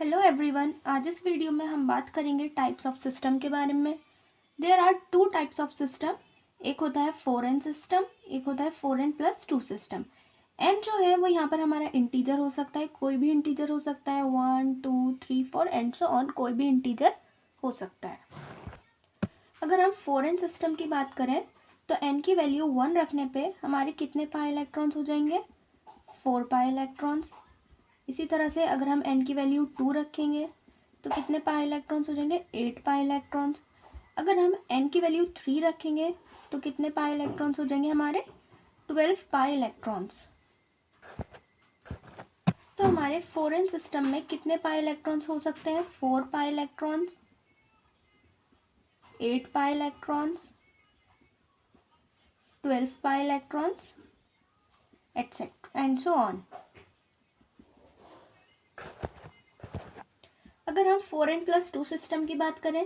Hello everyone, आज इस video में हम बात करेंगे टाइप्स ऑफ सिस्टम के बारे में। There are two types of system. एक होता है 4n सिस्टम, एक होता है 4n+2 सिस्टम। n जो है वो यहाँ पर हमारा इंटीजर हो सकता है, कोई भी इंटीजर हो सकता है, 1 2 3 4 एंड सो ऑन, कोई भी इंटीजर हो सकता है। अगर हम 4n सिस्टम की बात करें तो n की वैल्यू 1 रखने पे हमारे कितने पाई इलेक्ट्रॉन्स हो जाएंगे? 4 पाई इलेक्ट्रॉन्स। इसी तरह से अगर हम n की वैल्यू 2 रखेंगे तो कितने पाई इलेक्ट्रॉन्स हो जाएंगे? 8 पाई इलेक्ट्रॉन्स। अगर हम n की वैल्यू 3 रखेंगे तो कितने पाई इलेक्ट्रॉन्स हो जाएंगे हमारे? 12 पाई इलेक्ट्रॉन्स। तो हमारे 4n सिस्टम में कितने पाई इलेक्ट्रॉन्स हो सकते हैं? 4 pi electrons, 8 pi electrons, 12 pi electrons, etcetera and so on. अगर हम 4n+2 सिस्टम की बात करें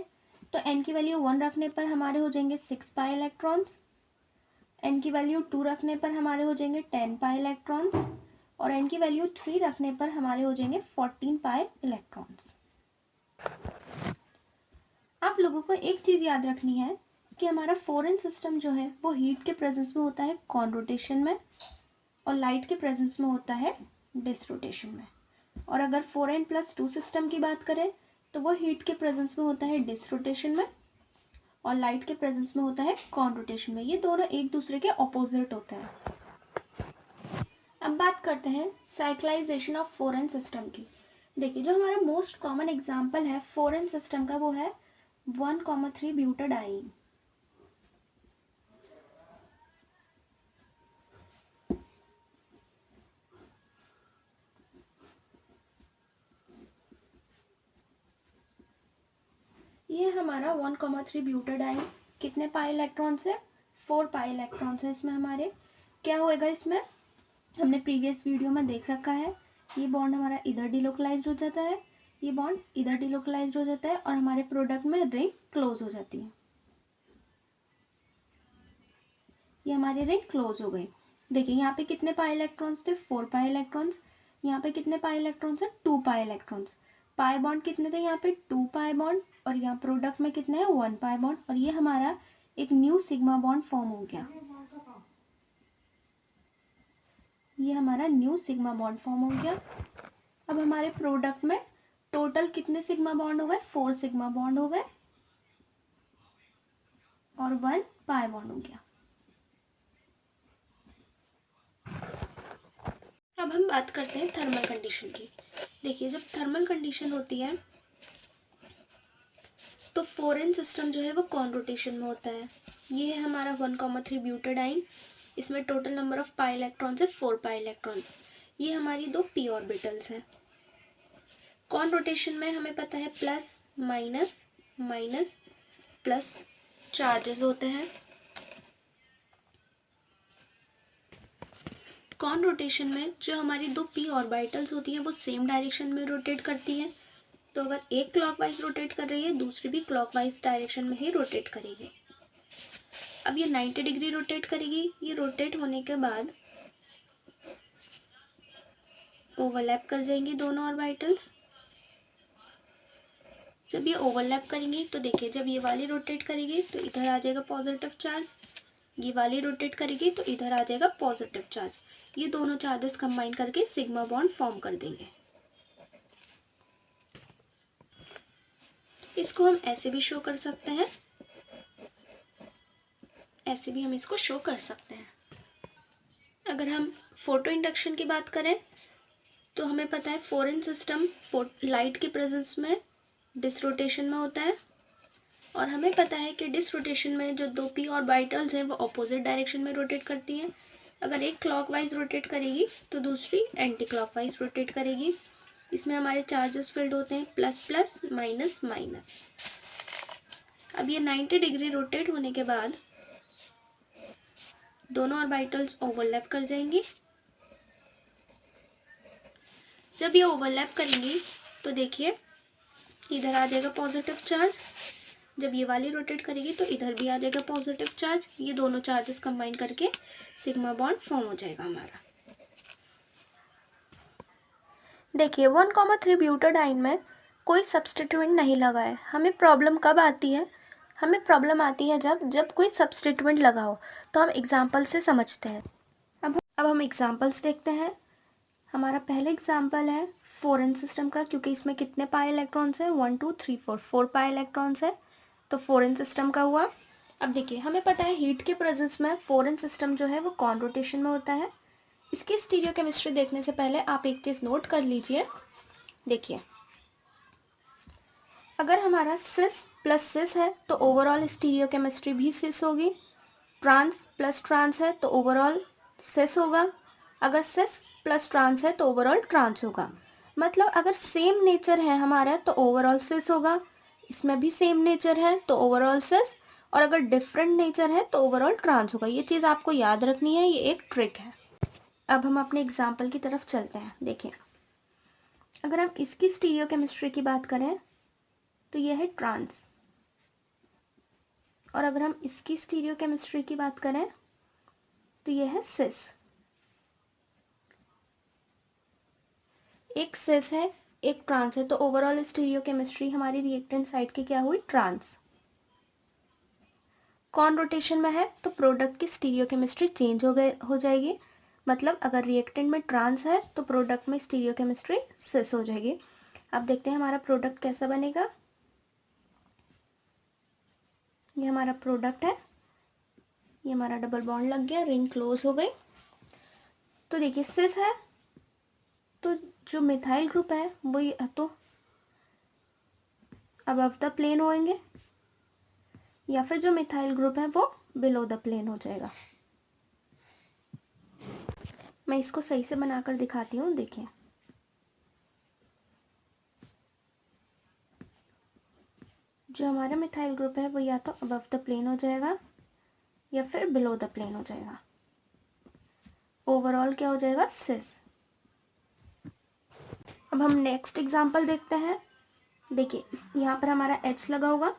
तो n की वैल्यू 1 रखने पर हमारे हो जाएंगे 6 पाई इलेक्ट्रॉन्स, n की वैल्यू 2 रखने पर हमारे हो जाएंगे 10 पाई इलेक्ट्रॉन्स और n की वैल्यू 3 रखने पर हमारे हो जाएंगे 14 पाई इलेक्ट्रॉन्स। आप लोगों को एक चीज़ याद रखनी है कि हमारा 4n सिस्टम जो है वो हीट के प्रेजेंस में होता है कॉन रोटेशन में और लाइट के प्रेजेंस में होता है डिस रोटेशन में। और अगर 4n+2 सिस्टम की बात करें तो वो हीट के प्रेजेंस में होता है डिस रोटेशन में और लाइट के प्रेजेंस में होता है कॉन रोटेशन में। ये दोनों एक दूसरे के ऑपोजिट होते हैं। अब बात करते हैं साइक्लाइजेशन ऑफ 4n सिस्टम की। देखिए, जो हमारा मोस्ट कॉमन एग्जांपल है 4n सिस्टम का वो है 1,3 ब्यूटाडाइन। ये हमारा 1,3 ब्यूटाडाइन। कितने पाई इलेक्ट्रॉन्स है? 4 पाई इलेक्ट्रॉन्स है इसमें हमारे। क्या होएगा इसमें? हमने प्रीवियस वीडियो में देख रखा है। ये बॉन्ड हमारा इधर डिलोकलाइज्ड हो जाता है, ये बॉन्ड इधर डिलोकलाइज्ड हो जाता है और हमारे प्रोडक्ट में रिंग क्लोज हो जाती है। ये हमारी रिंग क्लोज हो गई। देखिए, यहाँ पे कितने पाई इलेक्ट्रॉन्स थे? 4 पाई इलेक्ट्रॉन्स। यहाँ पे कितने पाई इलेक्ट्रॉन्स है? 2 पाई इलेक्ट्रॉन्स। पाई बॉन्ड कितने थे यहाँ पे? 2 पाई बॉन्ड। और यहाँ प्रोडक्ट में कितने हैं? 1 पाई बॉन्ड। और ये हमारा एक न्यू सिग्मा बॉन्ड फॉर्म हो गया। ये हमारा न्यू सिग्मा बॉन्ड फॉर्म हो गया। अब हमारे प्रोडक्ट में टोटल कितने सिग्मा बॉन्ड हो गए? 4 सिग्मा बॉन्ड हो गए और 1 पाई बॉन्ड हो गया। अब हम बात करते हैं थर्मल कंडीशन की। देखिए, जब थर्मल कंडीशन होती है तो 4n सिस्टम जो है वो कॉन रोटेशन में होता है। ये है हमारा 1,3 ब्यूटाडाइन। इसमें total number of pi electrons है 4 पाई इलेक्ट्रॉन्स। ये हमारी 2 p ऑर्बिटल्स हैं। कॉन रोटेशन में हमें पता है plus minus minus plus charges होते हैं। कॉन रोटेशन में जो हमारी 2 p ऑर्बिटल्स होती हैं वो सेम डायरेक्शन में रोटेट करती हैं। तो अगर एक क्लॉकवाइज रोटेट कर रही है, दूसरी भी क्लॉकवाइज डायरेक्शन में ही रोटेट करेगी। अब ये 90 डिग्री रोटेट करेगी। ये रोटेट होने के बाद ओवरलैप कर जाएंगी दोनों ऑर्बिटल्स। जब ये ओवरलैप करेंगी तो देखिए, जब ये वाली रोटेट करेगी तो इधर आ जाएगा पॉजिटिव चार्ज, ये वाली रोटेट करेगी तो इधर आ जाएगा पॉजिटिव चार्ज। ये दोनों चार्जेस कंबाइन करके सिग्मा बॉन्ड फॉर्म कर देंगे। इसको हम ऐसे भी शो कर सकते हैं, ऐसे भी हम इसको शो कर सकते हैं। अगर हम फोटो इंडक्शन की बात करें तो हमें पता है 4n सिस्टम लाइट के प्रेजेंस में डिस रोटेशन में होता है और हमें पता है कि डिस रोटेशन में जो 2 p ऑर्बिटल्स हैं वो अपोजिट डायरेक्शन में रोटेट करती हैं। अगर एक क्लॉकवाइज रोटेट करेगी तो दूसरी एंटी क्लॉकवाइज रोटेट करेगी। इसमें हमारे चार्जेस फील्ड होते हैं प्लस प्लस माइनस माइनस। अब ये 90 डिग्री रोटेट होने के बाद दोनों ऑर्बिटल्स ओवरलैप कर जाएंगी। जब ये ओवरलैप करेंगी तो देखिए, इधर आ जाएगा पॉजिटिव चार्ज। जब ये वाली रोटेट करेगी तो इधर भी आ जाएगा पॉजिटिव चार्ज। ये दोनों चार्जेस कंबाइन करके सिग्मा बॉन्ड फॉर्म हो जाएगा हमारा। देखिए 1,3 ब्यूटाडाइन में कोई सब्स्टिट्यूएंट नहीं लगा है। हमें प्रॉब्लम कब आती है? हमें प्रॉब्लम आती है जब कोई सब्स्टिट्यूएंट लगा हो। तो हम एग्जांपल से समझते हैं। अब हम एग्जांपल्स देखते हैं। हमारा पहला एग्जांपल है 4n सिस्टम का, क्योंकि इसमें कितने पाई इलेक्ट्रॉन्स है? 1 2 3 4 पाई इलेक्ट्रॉन्स है, तो 4n सिस्टम का हुआ। अब देखिए हमें पता है हीट के प्रेजेंस में 4n सिस्टम जो है वो कॉन रोटेशन में होता है। इसकी स्टीरियोकेमिस्ट्री देखने से पहले आप एक चीज़ नोट कर लीजिए। देखिए अगर हमारा सिस प्लस सिस है तो ओवरऑल स्टीरियोकेमिस्ट्री भी सिस होगी। ट्रांस प्लस ट्रांस है तो ओवरऑल सिस होगा। अगर सिस प्लस ट्रांस है तो ओवरऑल ट्रांस होगा। मतलब अगर सेम नेचर है हमारा तो ओवरऑल सिस होगा, इसमें भी सेम नेचर है तो ओवरऑल सिस, और अगर डिफरेंट नेचर है तो ओवरऑल ट्रांस होगा। ये चीज़ आपको याद रखनी है, ये एक ट्रिक है। अब हम अपने एग्जाम्पल की तरफ चलते हैं। देखिए अगर हम इसकी स्टीरियोकेमिस्ट्री की बात करें तो यह है ट्रांस, और अगर हम इसकी स्टीरियोकेमिस्ट्री की बात करें तो यह है सिस। एक सिस है एक ट्रांस है, तो ओवरऑल स्टीरियोकेमिस्ट्री हमारी रिएक्टेंट साइड की क्या हुई? ट्रांस। कॉन रोटेशन में है तो प्रोडक्ट की स्टीरियोकेमिस्ट्री चेंज हो जाएगी। मतलब अगर रिएक्टेंट में ट्रांस है तो प्रोडक्ट में स्टीरियोकेमिस्ट्री सिस हो जाएगी। अब देखते हैं हमारा प्रोडक्ट कैसा बनेगा। ये हमारा प्रोडक्ट है, ये हमारा डबल बॉन्ड लग गया, रिंग क्लोज हो गई। तो देखिए सिस है तो जो मिथाइल ग्रुप है वो ये तो अबव द प्लेन होंगे, या फिर जो मिथाइल ग्रुप है वो बिलो द प्लेन हो जाएगा। मैं इसको सही से बनाकर दिखाती हूँ। देखिए जो हमारा मिथाइल ग्रुप है वो या तो अबव द प्लेन हो जाएगा या फिर बिलो द प्लेन हो जाएगा। ओवरऑल क्या हो जाएगा? सिस। अब हम नेक्स्ट एग्जांपल देखते हैं। देखिए यहाँ पर हमारा H लगा होगा,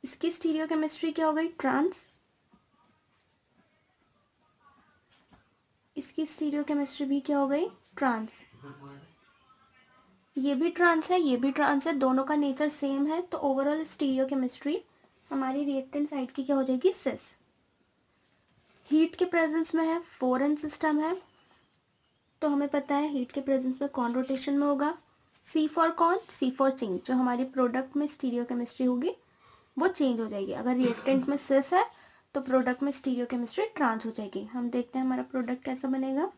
इसकी स्टीरियोकेमिस्ट्री क्या हो गई? ट्रांस। इसकी स्टीरियोकेमिस्ट्री भी क्या हो गई? ट्रांस। ये भी ट्रांस है, ये भी ट्रांस है, दोनों का नेचर सेम है, तो ओवरऑल स्टीरियोकेमिस्ट्री हमारी रिएक्टेंट साइड की क्या हो जाएगी? सिस। हीट के प्रेजेंस में है 4n सिस्टम है, तो हमें पता है हीट के प्रेजेंस में कॉन रोटेशन में होगा। C for con, C for change. जो हमारी प्रोडक्ट में स्टीरियोकेमिस्ट्री होगी वो चेंज हो जाएगी। अगर रिएक्टेंट में सिस है तो प्रोडक्ट में स्टीरियोकेमिस्ट्री ट्रांस हो जाएगी। हम देखते हैं हमारा प्रोडक्ट कैसा बनेगा।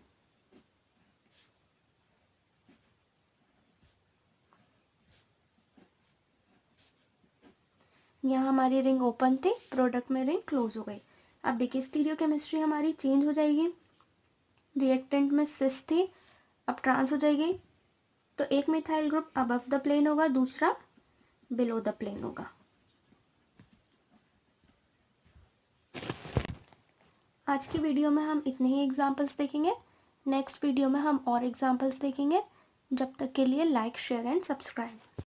यहाँ हमारी रिंग ओपन थी, प्रोडक्ट में रिंग क्लोज हो गई। अब देखिए स्टीरियोकेमिस्ट्री हमारी चेंज हो जाएगी। रिएक्टेंट में सिस थी, अब ट्रांस हो जाएगी। तो एक methyl group above the plane होगा, दूसरा बिलो द प्लेन होगा। आज की वीडियो में हम इतने ही एग्जाम्पल्स देखेंगे। नेक्स्ट वीडियो में हम और एग्जाम्पल्स देखेंगे। जब तक के लिए लाइक शेयर एंड सब्सक्राइब।